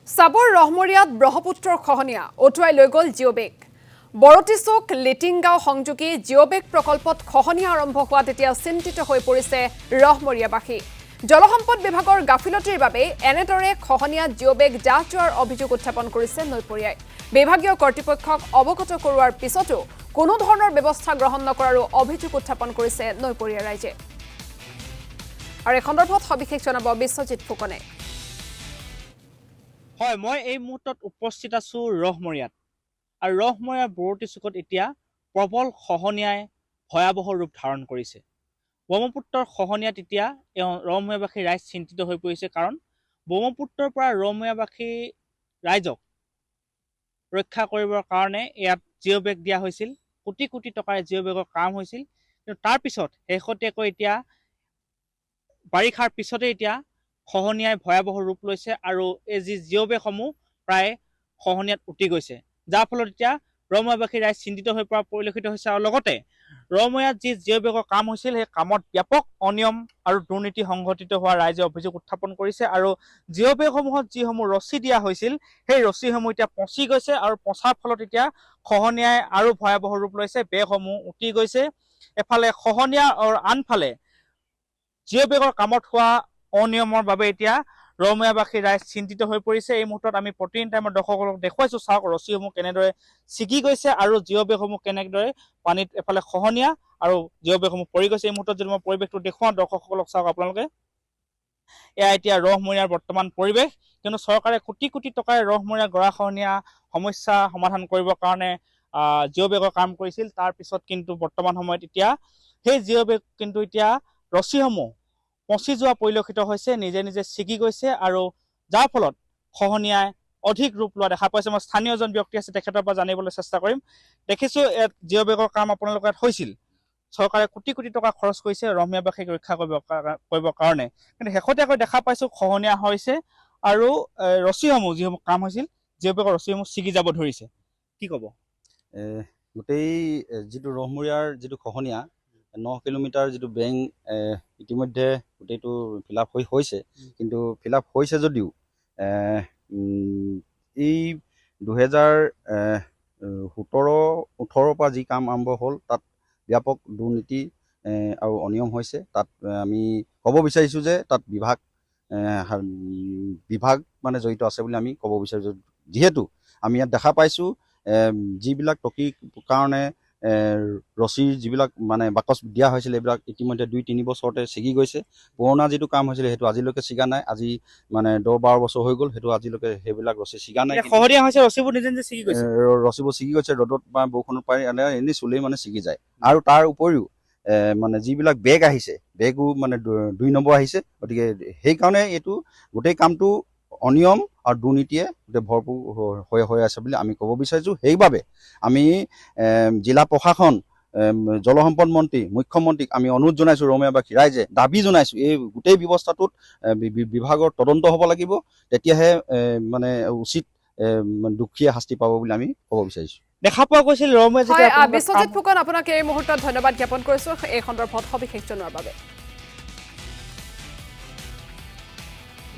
চাবৰ ৰহমৰীয়াত ব্ৰহ্মপুত্ৰৰ খহনীয়া অটুৱাই লৈ গ'ল জিঅ'বেগ। বৰতিচুক লিটিংগাঁও সংযোগী জিঅ'বেগ প্ৰকল্পত খহনীয়া আৰম্ভ হোৱাত এতিয়া চিন্তিত হৈ পৰিছে ৰহমৰীয়াবাসী। জলসম্পদ বিভাগৰ গাফিলতিৰ বাবে এনেদৰে খহনীয়াত জিঅ'বেগ জাহ যোৱাৰ অভিযোগ উত্থাপন কৰিছে নৈপৰীয়াই। বিভাগীয় কৰ্তৃপক্ষক অৱগত কৰোৱাৰ পিছতো কোনো ধৰণৰ ব্যৱস্থা গ্ৰহণ নকৰাৰো অভিযোগ উত্থাপন কৰিছে নৈপৰীয়া ৰাইজে। আৰু এই সন্দৰ্ভত সবিশেষ জনাব বিশ্বজিৎ ফুকনে। হয়, মই এই মুহূৰ্তত উপস্থিত আছো ৰহমৰীয়াত। আৰু ৰহমৰীয়াৰ বৰতিচুকত এতিয়া প্ৰবল খহনীয়াই ভয়াৱহ ৰূপ ধাৰণ কৰিছে। ব্ৰহ্মপুত্ৰৰ খহনীয়াত এতিয়া ৰহমৰীয়াবাসী ৰাইজ চিন্তিত হৈ পৰিছে, কাৰণ ব্ৰহ্মপুত্ৰৰ পৰা ৰহমৰীয়াবাসী ৰাইজক ৰক্ষা কৰিবৰ কাৰণে ইয়াত জিঅ'বেগ দিয়া হৈছিল। কোটি কোটি টকাৰ জিঅ'বেগৰ কাম হৈছিল, কিন্তু তাৰ পিছত শেহতীয়াকৈ এতিয়া বাৰিষাৰ পিছতে এতিয়া খহনীয়াই ভয়াৱহ ৰূপ লৈছে আৰু এই যি জিঅ'বেগসমূহ প্ৰায় খহনীয়াত উটি গৈছে, যাৰ ফলত এতিয়া ৰহমৰীয়াবাসী ৰাইজ চিন্তিত হৈ পৰা পৰিলক্ষিত হৈছে। আৰু লগতে ৰহমৰীয়াত যি জিঅ'বেগৰ কাম হৈছিল, সেই কামত ব্যাপক অনিয়ম আৰু দুৰ্নীতি সংঘটিত হোৱা ৰাইজে অভিযোগ উত্থাপন কৰিছে। আৰু জিঅ'বেগসমূহত যিসমূহ ৰছী দিয়া হৈছিল, সেই ৰছীসমূহ এতিয়া পচি গৈছে আৰু পচাৰ ফলত এতিয়া খহনীয়াই আৰু ভয়াৱহ ৰূপ লৈছে। বেগসমূহ উটি গৈছে। এফালে খহনীয়া আৰু আনফালে জিঅ'বেগৰ কামত হোৱা অনিয়মৰ বাবে এতিয়া ৰহমৰীয়াবাসী ৰাইজ চিন্তিত হৈ পৰিছে। এই মুহূৰ্তত আমি প্ৰতিদিন টাইমৰ দৰ্শকসকলক দেখুৱাইছো, চাওক ৰছীসমূহ কেনেদৰে ছিগি গৈছে আৰু জিঅ'বেগসমূহ কেনেদৰে পানীত এফালে খহনীয়া আৰু জিঅ'বেগসমূহ পৰি গৈছে। এই মুহূৰ্তত যদি মই পৰিৱেশটো দেখুৱাওঁ দৰ্শকসকলক, চাওক আপোনালোকে, এয়া এতিয়া ৰহমৰীয়াৰ বৰ্তমান পৰিৱেশ। কিন্তু চৰকাৰে কোটি কোটি টকাৰ ৰহমৰীয়া গৰাখহনীয়া সমস্যা সমাধান কৰিবৰ কাৰণে জিঅ'বেগৰ কাম কৰিছিল। তাৰ পিছত কিন্তু বৰ্তমান সময়ত এতিয়া সেই জিঅ'বেগ কিন্তু এতিয়া ৰছীসমূহ পচি যোৱা পৰিলক্ষিত হৈছে, নিজে নিজে ছিগি গৈছে, আৰু যাৰ ফলত খহনীয়াই অধিক ৰূপ লোৱা দেখা পাইছে। মই স্থানীয় এজন ব্যক্তি আছে, তেখেতৰ পৰা জানিবলৈ চেষ্টা কৰিম। দেখিছো ইয়াত জিঅ'বেগৰ কাম আপোনালোকৰ ইয়াত হৈছিল, চৰকাৰে কোটি কোটি টকা খৰচ কৰিছে ৰহমৰীয়াবাসীক ৰক্ষা কৰিবৰ কাৰণে, কিন্তু শেহতীয়াকৈ দেখা পাইছো খহনীয়া হৈছে আৰু ৰছীসমূহ যিসমূহ কাম হৈছিল জিঅ'বেগৰ ৰছীসমূহ ছিগি যাব ধৰিছে। কি ক'ব? গোটেই যিটো ৰহমৰীয়াৰ যিটো খহনীয়া 9 কিলোমিটাৰ যিটো বেংক ইতিমধ্যে গোটেইটো ফিল আপ হৈছে, কিন্তু ফিল আপ হৈছে যদিও এই 2017-18 পৰা যি কাম আৰম্ভ হ'ল, তাত ব্যাপক দুৰ্নীতি আৰু অনিয়ম হৈছে। তাত আমি ক'ব বিচাৰিছোঁ যে তাত বিভাগ মানে জড়িত আছে বুলি আমি ক'ব বিচাৰিছোঁ, যিহেতু আমি ইয়াত দেখা পাইছোঁ যিবিলাক টকীৰ কাৰণে ৰছীৰ যিবিলাক মানে বাকচ দিয়া হৈছিল, এইবিলাক ইতিমধ্যে 2-3 বছৰতে ছিগি গৈছে। পুৰণা যিটো কাম হৈছিলে সেইটো আজিলৈকে ছিগা নাই। আজি মানে 10-12 বছৰ হৈ গ'ল, সেইটো আজিলৈকে সেইবিলাক ৰছী ছিগা নাই। খহনীয়া হৈছে, ৰছীবোৰ নিজে নিজে ছিগি গৈছে। ৰছীবোৰ ছিগি গৈছে, ৰ'দত বা বৰষুণত পাৰি এনেই চুলেই মানে ছিগি যায়। আৰু তাৰ উপৰিও মানে যিবিলাক বেগ আহিছে, বেগো মানে 2 নম্বৰ আহিছে। গতিকে সেইকাৰণে এইটো গোটেই কামটো অনিয়ম আৰু দুৰ্নীতিয়ে গোটেই ভৰপূৰ হৈ আছে বুলি আমি ক'ব বিচাৰিছোঁ। সেইবাবে আমি জিলা প্ৰশাসন, জলসম্পদ মন্ত্ৰী, মুখ্যমন্ত্ৰীক আমি অনুৰোধ জনাইছোঁ, ৰহমৰীয়াবাসী ৰাইজে দাবী জনাইছোঁ, এই গোটেই ব্যৱস্থাটোত বিভাগৰ তদন্ত হ'ব লাগিব, তেতিয়াহে মানে উচিত দুখীয়ে শাস্তি পাব বুলি আমি ক'ব বিচাৰিছোঁ। দেখা পোৱা গৈছিল ৰহমৰীয়া বিশ্বজিৎ ফুকন, আপোনাক এই মুহূৰ্তত ধন্যবাদ জ্ঞাপন কৰিছোঁ এই সন্দৰ্ভত সবিশেষ জনোৱাৰ বাবে।